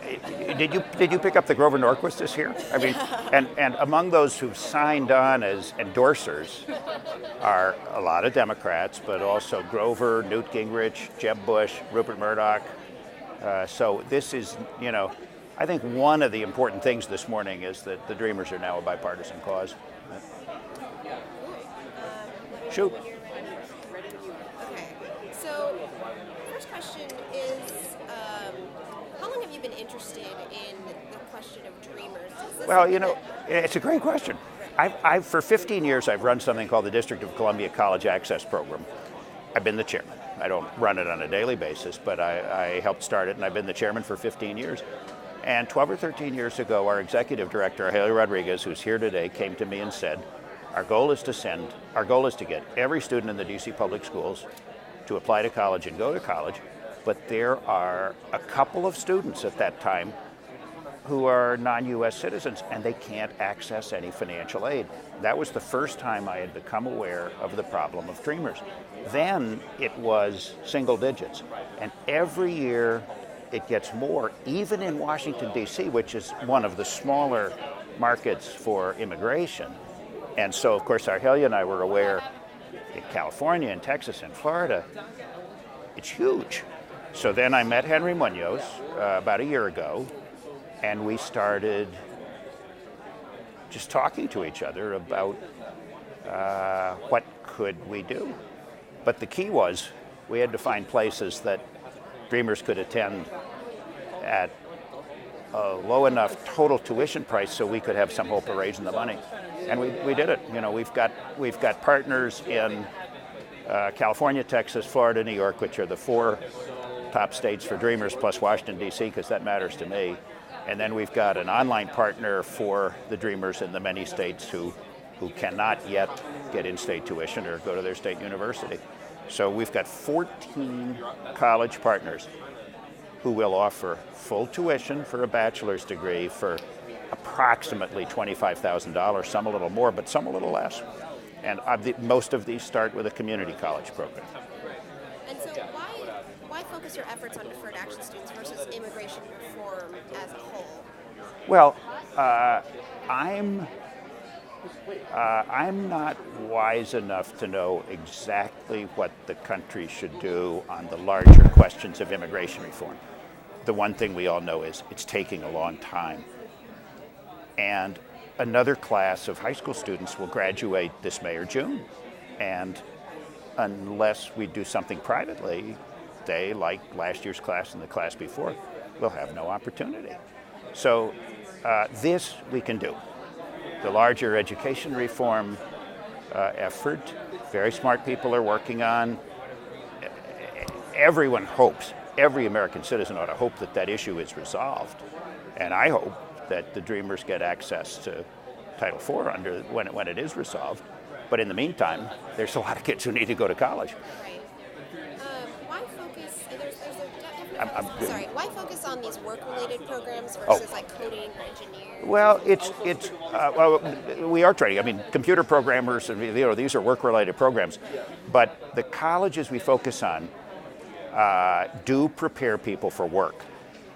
Did you pick up the Grover Norquist this year? I mean, and among those who've signed on as endorsers are a lot of Democrats, but also Grover, Newt Gingrich, Jeb Bush, Rupert Murdoch. So this is, I think one of the important things this morning is that the Dreamers are now a bipartisan cause. Shoot. Okay. So, first question is, how long have you been interested in the question of Dreamers? Well, it's a great question. I've for 15 years, I've run something called the District of Columbia College Access Program. I've been the chairman. I don't run it on a daily basis, but I helped start it, and I've been the chairman for 15 years. And 12 or 13 years ago, our executive director, Haley Rodriguez, who's here today, came to me and said, our goal is to get every student in the DC public schools to apply to college and go to college, but there are a couple of students at that time who are non-U.S. citizens, and they can't access any financial aid. That was the first time I had become aware of the problem of Dreamers. Then it was single digits, and every year it gets more, even in Washington, D.C., which is one of the smaller markets for immigration. And so, of course, Arhelia and I were aware in California and Texas and Florida, it's huge. So then I met Henry Munoz about a year ago, and we started just talking to each other about what could we do. But the key was we had to find places that Dreamers could attend at a low enough total tuition price so we could have some hope of raising the money. And we did it. We've got partners in California, Texas, Florida, New York, which are the 4 top states for Dreamers, plus Washington, D.C., because that matters to me. And then we've got an online partner for the Dreamers in the many states who cannot yet get in-state tuition or go to their state university. So we've got 14 college partners who will offer full tuition for a bachelor's degree for approximately $25,000, some a little more, but some a little less. And most of these start with a community college program. And so why focus your efforts on deferred action students versus immigration reform as a whole? Well, I'm not wise enough to know exactly what the country should do on the larger questions of immigration reform. The one thing we all know is it's taking a long time. And another class of high school students will graduate this May or June. And unless we do something privately, they, like last year's class and the class before, will have no opportunity. So this we can do. The larger education reform effort, very smart people are working on. Everyone hopes, every American citizen ought to hope that issue is resolved. And I hope that the Dreamers get access to Title IV when it is resolved. But in the meantime, there's a lot of kids who need to go to college. Right. Why focus? Why focus on these work-related programs versus like coding or engineering? Well, we are training. I mean, computer programmers, and these are work-related programs. But the colleges we focus on do prepare people for work.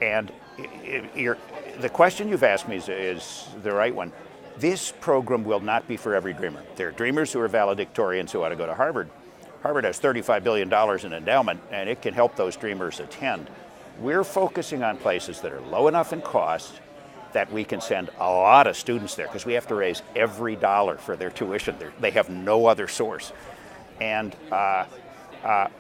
And the question you've asked me is the right one. This program will not be for every Dreamer. There are Dreamers who are valedictorians who ought to go to Harvard. Harvard has $35 billion in endowment, and it can help those Dreamers attend. We're focusing on places that are low enough in cost that we can send a lot of students there, because we have to raise every dollar for their tuition. They have no other source. And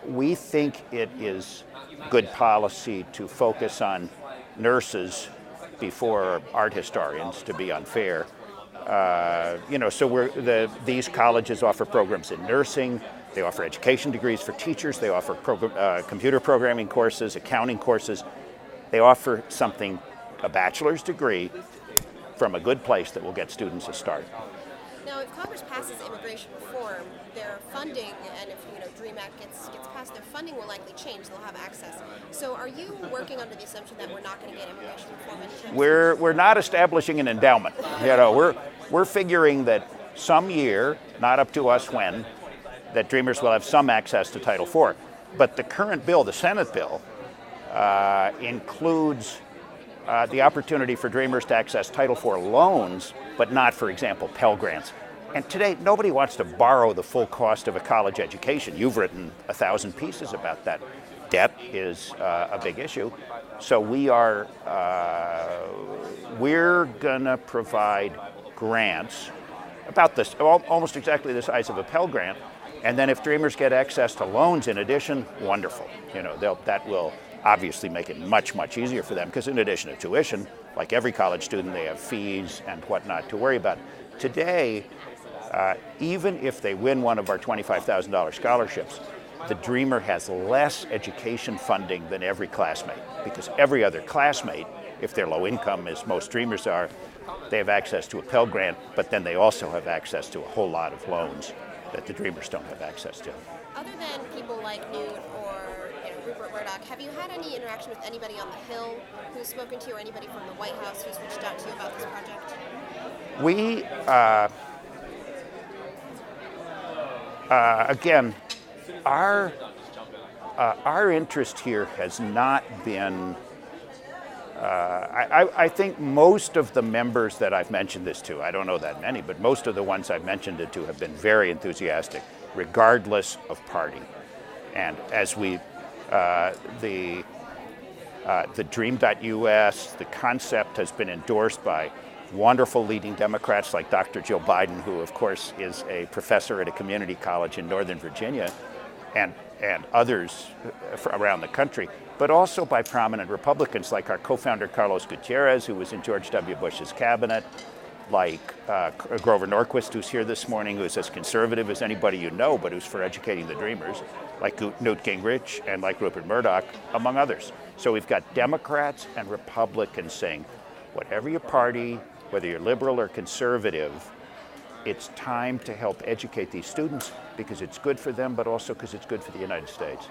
we think it is good policy to focus on nurses before art historians, to be unfair. So these colleges offer programs in nursing. They offer education degrees for teachers. They offer computer programming courses, accounting courses. They offer a bachelor's degree from a good place that will get students a start. Now, if Congress passes immigration reform, their funding, and if DREAM Act gets passed, their funding will likely change. They'll have access. So, are you working under the assumption that we're not going to get immigration reform anytime soon? We're not establishing an endowment. We're figuring that some year, not up to us when, that Dreamers will have some access to Title IV. But the current bill, the Senate bill, includes the opportunity for Dreamers to access Title IV loans, but not, for example, Pell Grants. And today, nobody wants to borrow the full cost of a college education. You've written 1,000 pieces about that. Debt is a big issue. So we're gonna provide grants about this, almost exactly the size of a Pell Grant. And then if Dreamers get access to loans in addition, wonderful. That will obviously make it much, much easier for them, because in addition to tuition, like every college student, they have fees and whatnot to worry about. Today, even if they win one of our $25,000 scholarships, the Dreamer has less education funding than every classmate, because every other classmate, if they're low income, as most Dreamers are, they have access to a Pell Grant, but then they also have access to a whole lot of loans that the Dreamers don't have access to. Other than people like Newt or Rupert Murdoch, have you had any interaction with anybody on the Hill who's spoken to you, or anybody from the White House who's reached out to you about this project? We, again, our interest here has not been, I think most of the members that I've mentioned this to, I don't know that many, but most of the ones I've mentioned it to have been very enthusiastic, regardless of party. And as we, the Dream.us, the concept has been endorsed by wonderful leading Democrats like Dr. Joe Biden, who of course is a professor at a community college in Northern Virginia, and others around the country, but also by prominent Republicans like our co-founder Carlos Gutierrez, who was in George W. Bush's cabinet, like Grover Norquist, who's here this morning, who's as conservative as anybody you know, but who's for educating the Dreamers, like Newt Gingrich and like Rupert Murdoch, among others. So we've got Democrats and Republicans saying, whatever your party, whether you're liberal or conservative, it's time to help educate these students, because it's good for them, but also because it's good for the United States.